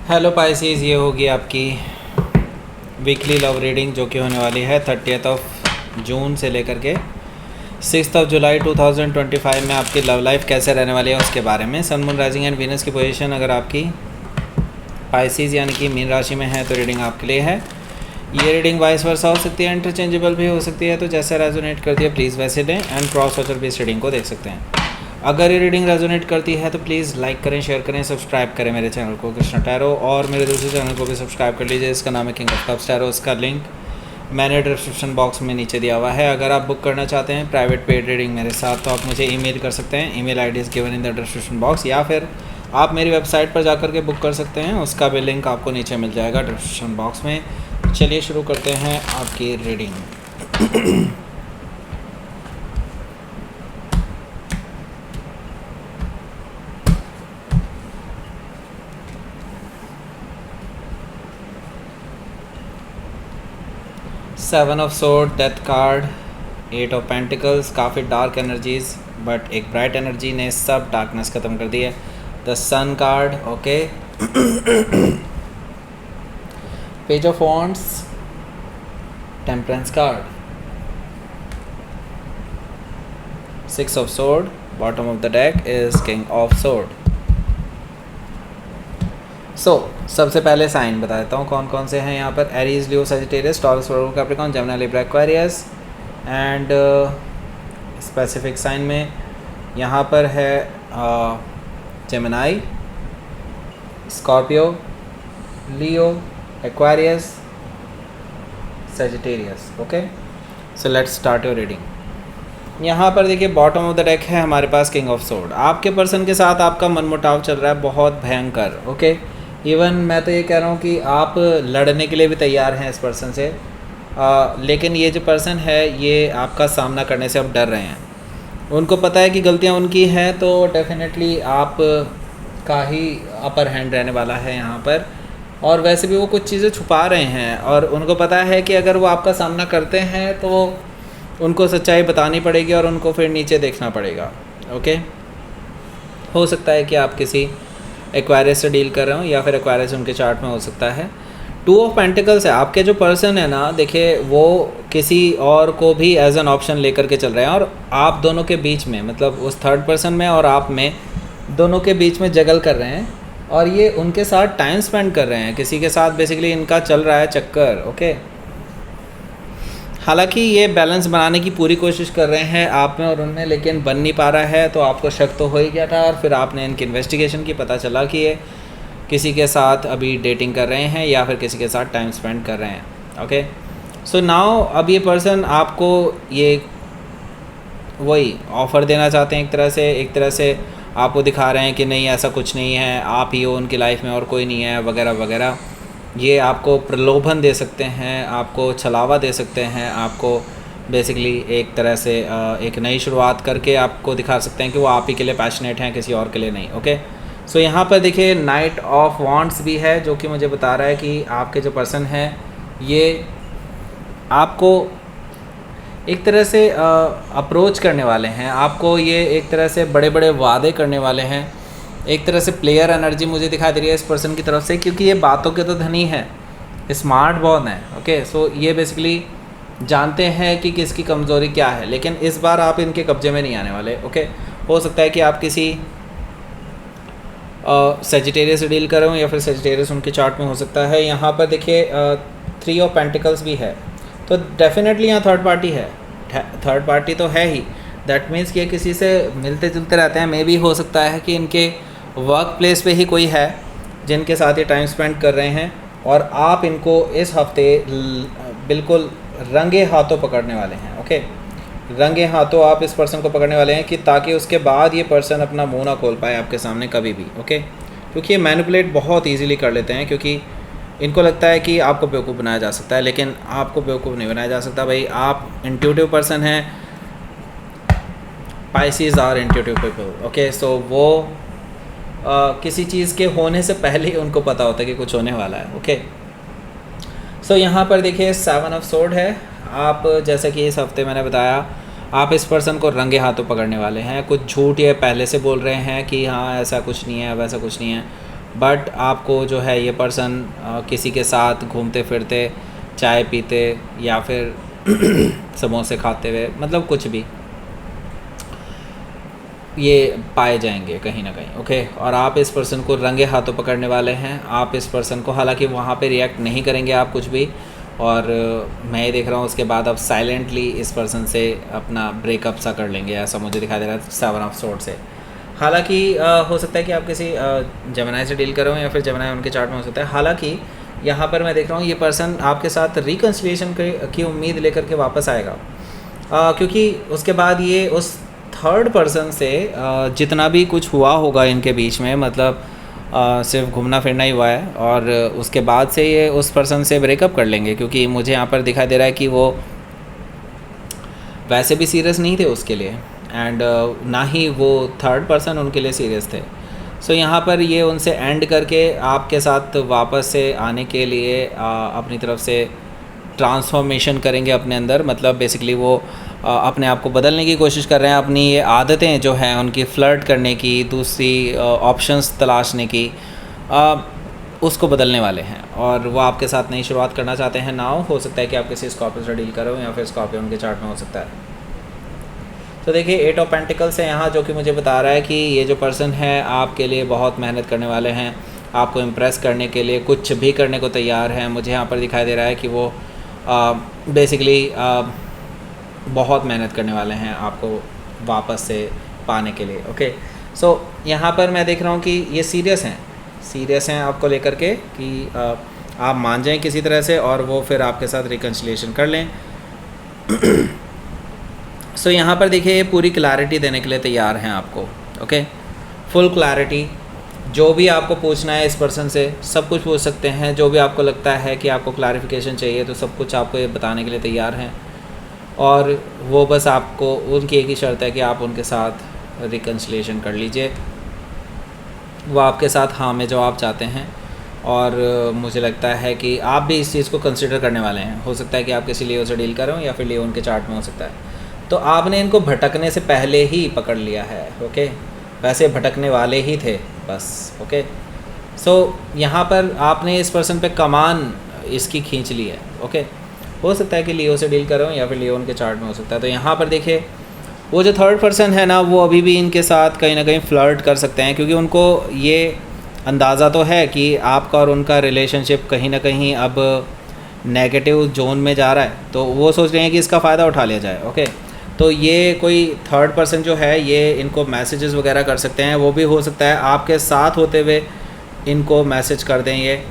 Hello Pisces, ये होगी आपकी वीकली लव रीडिंग जो कि होने वाली है 30 जून से लेकर के 6 जुलाई 2025 में आपकी लव लाइफ कैसे रहने वाली है उसके बारे में। Sun moon rising and Venus की पोजीशन अगर आपकी पाइसिस यानी कि मीन राशि में है तो रीडिंग आपके लिए है। ये रीडिंग वाइस वर्सा हो सकती है, इंटरचेंजेबल भी हो सकती है, तो जैसे रेजोनेट करती है प्लीज़ वैसे लें एंड क्रॉस वॉचर भी इस रीडिंग को देख सकते हैं। अगर ये रीडिंग रेजोनेट करती है तो प्लीज़ लाइक करें, शेयर करें, सब्सक्राइब करें मेरे चैनल को कृष्णा टैरो, और मेरे दूसरे चैनल को भी सब्सक्राइब कर लीजिए, इसका नाम है किंग ऑफ कप्स टैरो। इसका लिंक मैंने डिस्क्रिप्शन बॉक्स में नीचे दिया हुआ है। अगर आप बुक करना चाहते हैं प्राइवेट पेड रीडिंग मेरे साथ तो आप मुझे ईमेल कर सकते हैं, email ID is given in the description box, या फिर आप मेरी वेबसाइट पर जाकर के बुक कर सकते हैं, उसका भी लिंक आपको नीचे मिल जाएगा डिस्क्रिप्शन बॉक्स में। चलिए शुरू करते हैं आपकी reading. 7 of sword, death card, 8 of pentacles, काफ़ी डार्क एनर्जीज बट एक ब्राइट एनर्जी ने सब डार्कनेस ख़त्म कर दी है। The sun card, okay. Page of wands, temperance card, 6 of sword, bottom of the deck is king of sword. सबसे पहले साइन बता देता हूँ कौन कौन से हैं यहाँ पर। Aries, Leo, Sagittarius, Taurus, Virgo, Capricorn, Gemini, Libra, Aquarius. And specific sign में यहाँ पर है Gemini, Scorpio, Leo, Aquarius, Sagittarius. Okay, so let's start your reading. यहाँ पर देखिए बॉटम ऑफ द डेक है हमारे पास किंग ऑफ सोर्ड। आपके पर्सन के साथ आपका मनमुटाव चल रहा है बहुत भयंकर। ओके, इवन मैं तो ये कह रहा हूँ कि आप लड़ने के लिए भी तैयार हैं इस पर्सन से, लेकिन ये जो पर्सन है ये आपका सामना करने से अब डर रहे हैं। उनको पता है कि गलतियाँ उनकी हैं, तो डेफिनेटली आप का ही अपर हैंड रहने वाला है यहाँ पर। और वैसे भी वो कुछ चीज़ें छुपा रहे हैं और उनको पता है कि अगर वो आपका सामना करते हैं तो उनको सच्चाई बतानी पड़ेगी और उनको फिर नीचे देखना पड़ेगा। ओके, हो सकता है कि आप किसी एक्वायरियस से डील कर रहे हो या फिर एक्वायरियस उनके चार्ट में हो सकता है। 2 ऑफ पेंटिकल्स है। आपके जो पर्सन है ना, देखिए वो किसी और को भी एज एन ऑप्शन लेकर के चल रहे हैं और आप दोनों के बीच में, मतलब उस थर्ड पर्सन में और आप में, दोनों के बीच में जगल कर रहे हैं और ये उनके साथ टाइम स्पेंड कर रहे हैं। किसी के साथ बेसिकली इनका चल रहा है चक्कर। ओके, हालांकि ये बैलेंस बनाने की पूरी कोशिश कर रहे हैं आप में और उनमें, लेकिन बन नहीं पा रहा है। तो आपको शक तो हो ही गया था और फिर आपने इनकी इन्वेस्टिगेशन की, पता चला कि ये किसी के साथ अभी डेटिंग कर रहे हैं या फिर किसी के साथ टाइम स्पेंड कर रहे हैं। ओके, सो नाउ अब ये पर्सन आपको ये वही ऑफ़र देना चाहते हैं। एक तरह से आपको दिखा रहे हैं कि नहीं ऐसा कुछ नहीं है, आप ही हो उनकी लाइफ में और कोई नहीं है वगैरह वगैरह। ये आपको प्रलोभन दे सकते हैं, आपको छलावा दे सकते हैं, आपको बेसिकली एक तरह से एक नई शुरुआत करके आपको दिखा सकते हैं कि वो आप ही के लिए पैशनेट हैं, किसी और के लिए नहीं। ओके, सो यहाँ पर देखिए नाइट ऑफ वॉन्ड्स भी है जो कि मुझे बता रहा है कि आपके जो पर्सन हैं ये आपको एक तरह से अप्रोच करने वाले हैं, आपको ये एक तरह से बड़े बड़े वादे करने वाले हैं। एक तरह से प्लेयर एनर्जी मुझे दिखाई दे रही है इस पर्सन की तरफ से, क्योंकि ये बातों के तो धनी है, स्मार्ट बहुत है। ओके, सो ये बेसिकली जानते हैं कि किसकी कमज़ोरी क्या है, लेकिन इस बार आप इनके कब्जे में नहीं आने वाले। ओके, हो सकता है कि आप किसी सेजिटेरियस से डील कर रहे हो या फिर सेजिटेरियस उनके चार्ट में हो सकता है। यहाँ पर देखिए 3 ऑफ पेंटिकल्स भी है, तो डेफिनेटली यहाँ थर्ड पार्टी है। थर्ड पार्टी तो है ही, दैट मीन्स कि किसी से मिलते जुलते रहते हैं। मे भी हो सकता है कि इनके वर्क प्लेस पे ही कोई है जिनके साथ ये टाइम स्पेंड कर रहे हैं और आप इनको इस हफ्ते बिल्कुल रंगे हाथों पकड़ने वाले हैं। ओके, रंगे हाथों आप इस पर्सन को पकड़ने वाले हैं कि ताकि उसके बाद ये पर्सन अपना मुंह ना खोल पाए आपके सामने कभी भी। ओके, क्योंकि ये मैनिपुलेट बहुत ईजीली कर लेते हैं, क्योंकि इनको लगता है कि आपको बेवकूफ़ बनाया जा सकता है, लेकिन आपको बेवकूफ़ नहीं बनाया जा सकता भाई। आप इंट्यूटिव पर्सन हैं, Pisces are intuitive people. Okay, so वो किसी चीज़ के होने से पहले ही उनको पता होता है कि कुछ होने वाला है। ओके, सो यहाँ पर देखिए 7 ऑफ सोर्ड है। आप जैसे कि इस हफ्ते मैंने बताया आप इस पर्सन को रंगे हाथों पकड़ने वाले हैं। कुछ झूठ ये पहले से बोल रहे हैं कि हाँ ऐसा कुछ नहीं है, वैसा कुछ नहीं है, बट आपको जो है ये पर्सन किसी के साथ घूमते फिरते, चाय पीते या फिर समोसे खाते हुए, मतलब कुछ भी ये पाए जाएंगे कहीं ना कहीं। ओके, और आप इस पर्सन को रंगे हाथों पकड़ने वाले हैं। आप इस पर्सन को, हालांकि वहाँ पे रिएक्ट नहीं करेंगे आप कुछ भी, और मैं ये देख रहा हूँ उसके बाद आप साइलेंटली इस पर्सन से अपना ब्रेकअप सा कर लेंगे, ऐसा मुझे दिखाई दे रहा है 7 ऑफ सोर्ड से। हालांकि हो सकता है कि आप किसी जेमिनी से डील कर रहे हो या फिर जेमिनी उनके चार्ट में हो सकता है। हालांकि यहाँ पर मैं देख रहा हूँ ये पर्सन आपके साथ रिकन्सिलिएशन की उम्मीद लेकर के वापस आएगा, क्योंकि उसके बाद ये उस थर्ड पर्सन से जितना भी कुछ हुआ होगा इनके बीच में, मतलब सिर्फ घूमना फिरना ही हुआ है, और उसके बाद से ये उस पर्सन से ब्रेकअप कर लेंगे, क्योंकि मुझे यहाँ पर दिखाई दे रहा है कि वो वैसे भी सीरियस नहीं थे उसके लिए, एंड ना ही वो थर्ड पर्सन उनके लिए सीरियस थे। सो यहाँ पर ये उनसे एंड करके आपके साथ वापस से आने के लिए अपनी तरफ से ट्रांसफॉर्मेशन करेंगे अपने अंदर, मतलब बेसिकली वो अपने आप को बदलने की कोशिश कर रहे हैं, अपनी ये आदतें जो हैं उनकी फ्लर्ट करने की, दूसरी ऑप्शंस तलाशने की, उसको बदलने वाले हैं, और वो आपके साथ नई शुरुआत करना चाहते हैं। नाउ हो सकता है कि आप किसी स्कॉर्पियो से डील करो या फिर स्कॉर्पियो उनके चार्ट में हो सकता है। तो देखिए 8 ऑफ पेंटिकल्स है यहाँ, जो कि मुझे बता रहा है कि ये जो पर्सन है आपके लिए बहुत मेहनत करने वाले हैं, आपको इम्प्रेस करने के लिए कुछ भी करने को तैयार हैं। मुझे यहाँ पर दिखाई दे रहा है कि वो बेसिकली बहुत मेहनत करने वाले हैं आपको वापस से पाने के लिए। ओके, सो यहाँ पर मैं देख रहा हूँ कि ये सीरियस हैं आपको लेकर के, कि आप मान जाएं किसी तरह से और वो फिर आपके साथ रिकन्सिलिएशन कर लें। सो यहाँ पर देखिए ये पूरी क्लैरिटी देने के लिए तैयार हैं आपको। ओके, फुल क्लैरिटी, जो भी आपको पूछना है इस पर्सन से सब कुछ पूछ सकते हैं, जो भी आपको लगता है कि आपको क्लैरिफिकेशन चाहिए तो सब कुछ आपको ये बताने के लिए तैयार हैं, और वो बस आपको, उनकी एक ही शर्त है कि आप उनके साथ रिकन्सिलिएशन कर लीजिए। वो आपके साथ हाँ में जवाब चाहते हैं, और मुझे लगता है कि आप भी इस चीज़ को कंसिडर करने वाले हैं। हो सकता है कि आप किसी लियो से डील कर रहे हो या फिर लियो उनके चार्ट में हो सकता है, तो आपने इनको भटकने से पहले ही पकड़ लिया है। ओके, वैसे भटकने वाले ही थे बस। ओके, सो यहाँ पर आपने इस पर्सन पे कमान इसकी खींच ली है। ओके, हो सकता है कि लियो से डील कर रहे हो या फिर लियो उनके चार्ट में हो सकता है। तो यहाँ पर देखिए वो जो थर्ड पर्सन है ना, वो अभी भी इनके साथ कहीं ना कहीं फ्लर्ट कर सकते हैं, क्योंकि उनको ये अंदाज़ा तो है कि आपका और उनका रिलेशनशिप कहीं ना कहीं अब नेगेटिव जोन में जा रहा है, तो वो सोच रहे हैं कि इसका फ़ायदा उठा लिया जाए। ओके, तो ये कोई थर्ड पर्सन जो है ये इनको मैसेजेस वगैरह कर सकते हैं, वो भी हो सकता है आपके साथ होते हुए इनको मैसेज कर दें ये,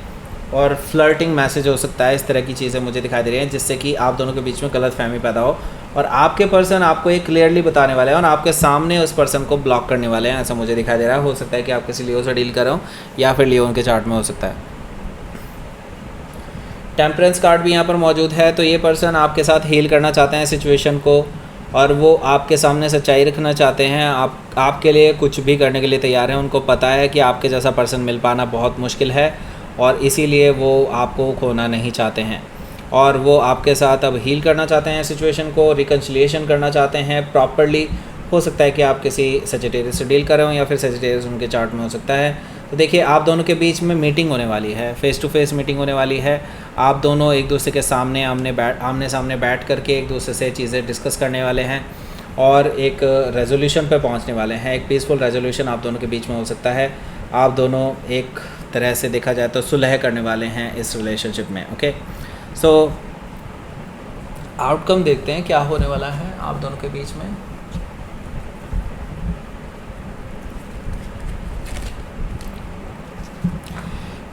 और फ्लर्टिंग मैसेज हो सकता है। इस तरह की चीज़ें मुझे दिखाई दे रही हैं जिससे कि आप दोनों के बीच में गलतफहमी पैदा हो, और आपके पर्सन आपको ये क्लियरली बताने वाले हैं और आपके सामने उस पर्सन को ब्लॉक करने वाले हैं, ऐसा मुझे दिखाई दे रहा है। हो सकता है कि आप किसी लियो से डील कर रहे हो या फिर लियो उनके चार्ट में हो सकता है। टेम्परेंस कार्ड भी यहाँ पर मौजूद है, तो ये पर्सन आपके साथ हील करना चाहते हैं सिचुएशन को, और वो आपके सामने सच्चाई रखना चाहते हैं। आपके लिए कुछ भी करने के लिए तैयार हैं। उनको पता है कि आपके जैसा पर्सन मिल पाना बहुत मुश्किल है, और इसीलिए वो आपको खोना नहीं चाहते हैं, और वो आपके साथ अब हील करना चाहते हैं सिचुएशन को, रिकन्सिलिएशन करना चाहते हैं प्रॉपरली। हो सकता है कि आप किसी सजिटेरियस से डील कर रहे हो या फिर सजिटेरियस उनके चार्ट में हो सकता है। तो देखिए आप दोनों के बीच में मीटिंग होने वाली है, फेस टू फेस मीटिंग होने वाली है। आप दोनों एक दूसरे के सामने आमने सामने बैठ करके एक दूसरे से चीज़ें डिस्कस करने वाले हैं, और एक रेजोल्यूशन पे पहुंचने वाले हैं। एक पीसफुल रेजोल्यूशन आप दोनों के बीच में हो सकता है। आप दोनों एक तरह से देखा जाए तो सुलह करने वाले हैं इस रिलेशनशिप में। ओके, सो आउटकम देखते हैं क्या होने वाला है आप दोनों के बीच में।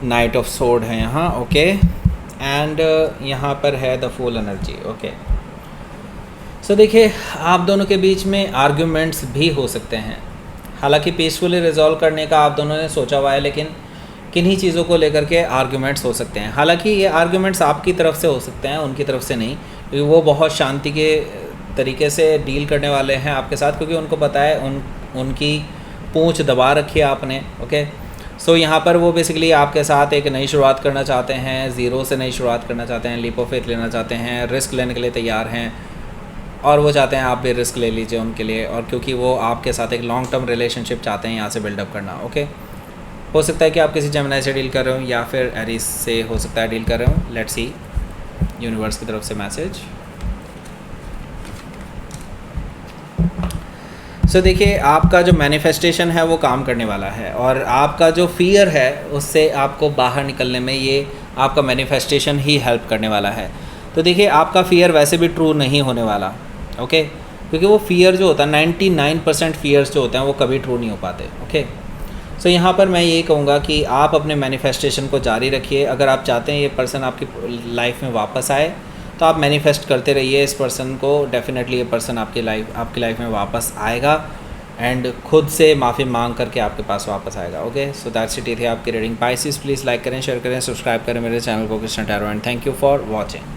नाइट ऑफ सोर्ड है यहाँ। ओके, एंड यहाँ पर है द फुल एनर्जी। ओके, सो देखिए आप दोनों के बीच में आर्ग्यूमेंट्स भी हो सकते हैं। हालांकि पीसफुली रिजॉल्व करने का आप दोनों ने सोचा हुआ है, लेकिन किन्हीं चीज़ों को लेकर के आर्ग्यूमेंट्स हो सकते हैं। हालांकि ये आर्ग्यूमेंट्स आपकी तरफ से हो सकते हैं, उनकी तरफ से नहीं, क्योंकि वो बहुत शांति के तरीके से डील करने वाले हैं आपके साथ, क्योंकि उनको पता है उनकी पूंछ दबा रखी है आपने। ओके, सो यहाँ पर वो बेसिकली आपके साथ एक नई शुरुआत करना चाहते हैं, ज़ीरो से नई शुरुआत करना चाहते हैं, लीप ऑफ फेथ लेना चाहते हैं, रिस्क लेने के लिए तैयार हैं, और वो चाहते हैं आप भी रिस्क ले लीजिए उनके लिए, और क्योंकि वो आपके साथ एक लॉन्ग टर्म रिलेशनशिप चाहते हैं यहाँ से बिल्डअप करना। ओके, हो सकता है कि आप किसी जेमिनी से डील कर रहे हो या फिर एरीज से हो सकता है डील कर रहे हो। लेट्स सी यूनिवर्स की तरफ से मैसेज। सो देखिए, आपका जो मैनिफेस्टेशन है वो काम करने वाला है, और आपका जो फियर है उससे आपको बाहर निकलने में ये आपका मैनिफेस्टेशन ही हेल्प करने वाला है। तो देखिए, आपका फियर वैसे भी ट्रू नहीं होने वाला, ओके, क्योंकि वो फियर जो होता है 99% फियर्स जो होते हैं वो कभी ट्रू नहीं हो पाते, ओके। सो यहाँ पर मैं ये कहूँगा कि आप अपने मैनिफेस्टेशन को जारी रखिए। अगर आप चाहते हैं ये पर्सन आपकी लाइफ में वापस आए तो आप मैनिफेस्ट करते रहिए इस पर्सन को। डेफिनेटली ये पर्सन आपकी लाइफ में वापस आएगा एंड खुद से माफ़ी मांग करके आपके पास वापस आएगा, ओके। सो दैट्स इट, ये थी आपकी रीडिंग। पाइसेस प्लीज़ लाइक करें, शेयर करें, सब्सक्राइब करें मेरे चैनल को Krishna tarot, and thank you for watching.